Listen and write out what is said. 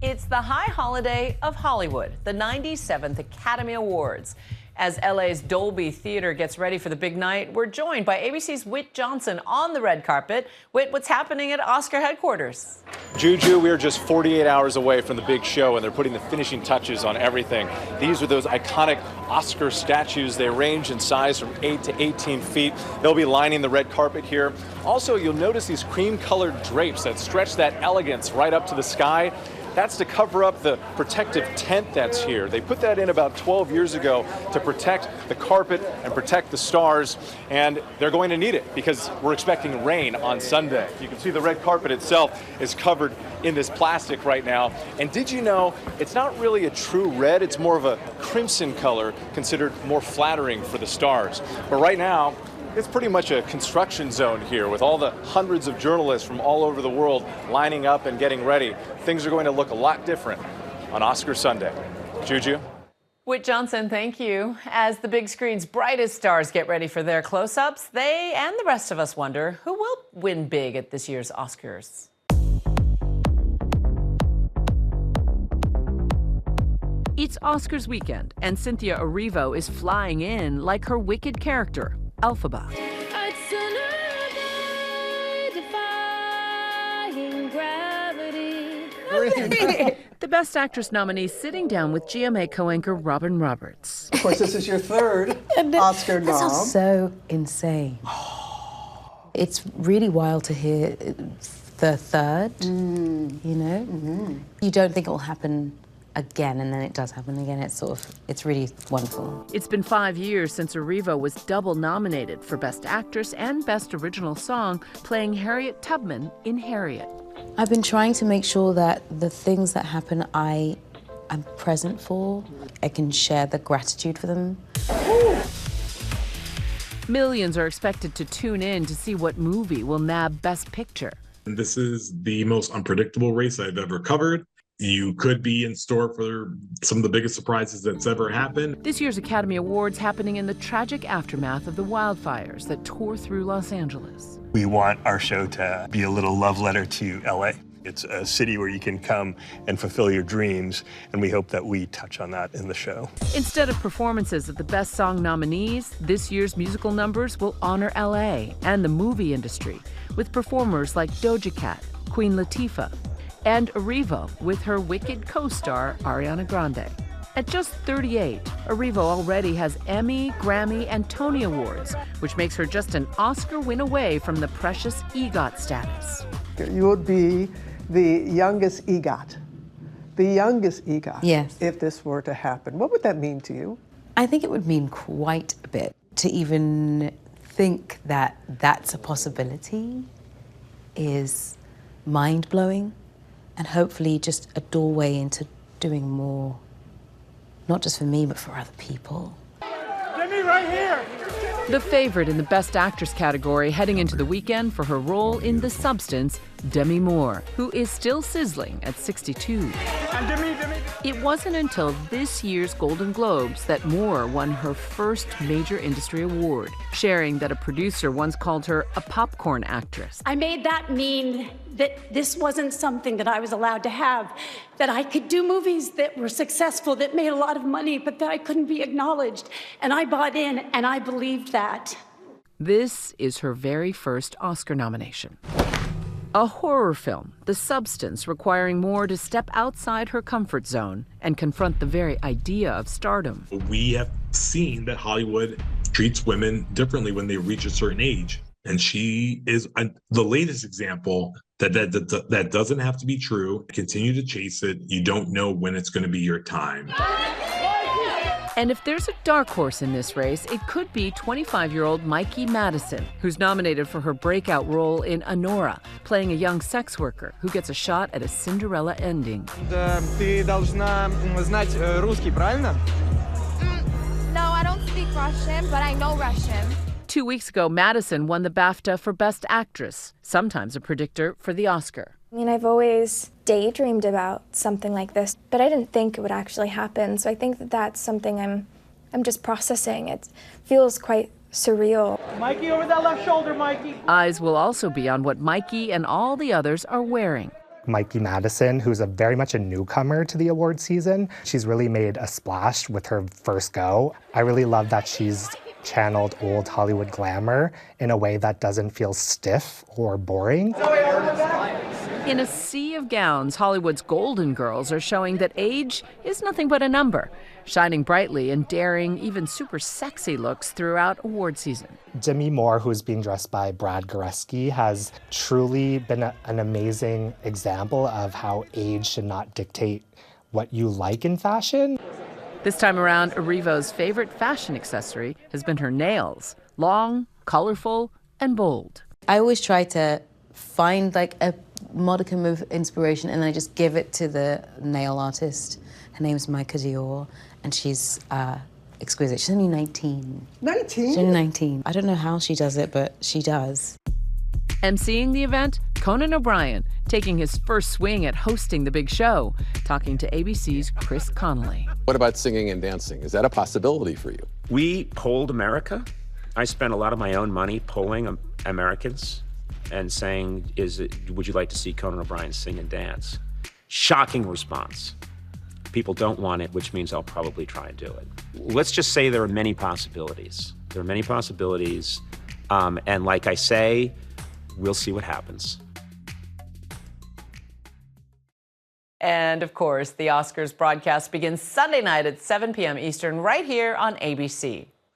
It's the high holiday of Hollywood, the 97th Academy Awards. As LA's Dolby Theater gets ready for the big night, we're joined by ABC's Whit Johnson on the red carpet. Whit, what's happening at Oscar headquarters? Juju, we are just 48 hours away from the big show, and they're putting the finishing touches on everything. These are those iconic Oscar statues. They range in size from 8 to 18 feet. They'll be lining the red carpet here. Also, you'll notice these cream-colored drapes that stretch that elegance right up to the sky. That's to cover up the protective tent that's here. They put that in about 12 years ago to protect the carpet and protect the stars, and they're going to need it because we're expecting rain on Sunday. You can see the red carpet itself is covered in this plastic right now. And did you know it's not really a true red, it's more of a crimson color, considered more flattering for the stars. But right now, it's pretty much a construction zone here with all the hundreds of journalists from all over the world lining up and getting ready. Things are going to look a lot different on Oscar Sunday. Juju? Whit Johnson, thank you. As the big screen's brightest stars get ready for their close-ups, they and the rest of us wonder who will win big at this year's Oscars. It's Oscars weekend, and Cynthia Erivo is flying in like her Wicked character, Elphaba. The Best Actress nominee sitting down with GMA co-anchor Robin Roberts. Of course, this is your third Oscar nom. That sounds so insane. It's really wild to hear the third, you know? Mm-hmm. You don't think it will happen again, and then it does happen again. It's really wonderful. It's been 5 years since Erivo was double nominated for Best Actress and Best Original Song, playing Harriet Tubman in Harriet. I've been trying to make sure that the things that happen, I'm present for. I can share the gratitude for them. Millions are expected to tune in to see what movie will nab Best Picture. This is the most unpredictable race I've ever covered. You could be in store for some of the biggest surprises that's ever happened. This year's Academy Awards happening in the tragic aftermath of the wildfires that tore through Los Angeles. We want our show to be a little love letter to LA. It's a city where you can come and fulfill your dreams, and we hope that we touch on that in the show. Instead of performances of the Best Song nominees, this year's musical numbers will honor LA and the movie industry with performers like Doja Cat, Queen Latifah, and Erivo with her Wicked co-star Ariana Grande. At just 38, Erivo already has Emmy, Grammy, and Tony Awards, which makes her just an Oscar win away from the precious EGOT status. You would be the youngest EGOT. The youngest EGOT. Yes. If this were to happen. What would that mean to you? I think it would mean quite a bit to even think that that's a possibility is mind-blowing. And hopefully just a doorway into doing more, not just for me, but for other people. Get me right here! The favorite in the Best Actress category heading into the weekend for her role in The Substance, Demi Moore, who is still sizzling at 62. It wasn't until this year's Golden Globes that Moore won her first major industry award, sharing that a producer once called her a popcorn actress. I made that mean that this wasn't something that I was allowed to have, that I could do movies that were successful, that made a lot of money, but that I couldn't be acknowledged. And I bought in, and I believed that. This is her very first Oscar nomination. A horror film, The Substance, requiring Moore to step outside her comfort zone and confront the very idea of stardom. We have seen that Hollywood treats women differently when they reach a certain age. And she is the latest example that doesn't have to be true. Continue to chase it. You don't know when it's going to be your time. And if there's a dark horse in this race, it could be 25-year-old Mikey Madison, who's nominated for her breakout role in Anora, playing a young sex worker who gets a shot at a Cinderella ending. Ты должна знать русский, правильно? No, I don't speak Russian, but I know Russian. 2 weeks ago, Madison won the BAFTA for Best Actress, sometimes a predictor for the Oscar. I mean, I've always daydreamed about something like this, but I didn't think it would actually happen. So I think that that's something I'm just processing. It feels quite surreal. Mikey, over that left shoulder, Mikey. Eyes will also be on what Mikey and all the others are wearing. Mikey Madison, who's very much a newcomer to the award season. She's really made a splash with her first go. I really love that she's channeled old Hollywood glamour in a way that doesn't feel stiff or boring. In a sea of gowns, Hollywood's golden girls are showing that age is nothing but a number, shining brightly and daring even super sexy looks throughout award season. Demi Moore, who's being dressed by Brad Goreski, has truly been an amazing example of how age should not dictate what you like in fashion. This time around, Erivo's favorite fashion accessory has been her nails. Long, colorful, and bold. I always try to find like a modicum of inspiration and I just give it to the nail artist. Her name's Micah Dior, and she's exquisite. She's only 19. 19? She's only 19. I don't know how she does it, but she does. Emceeing the event, Conan O'Brien, taking his first swing at hosting the big show, talking to ABC's Chris Connolly. What about singing and dancing? Is that a possibility for you? We polled America. I spent a lot of my own money polling Americans and saying, would you like to see Conan O'Brien sing and dance? Shocking response. People don't want it, which means I'll probably try and do it. Let's just say there are many possibilities. There are many possibilities, and like I say, we'll see what happens. And of course, the Oscars broadcast begins Sunday night at 7 p.m. Eastern right here on ABC.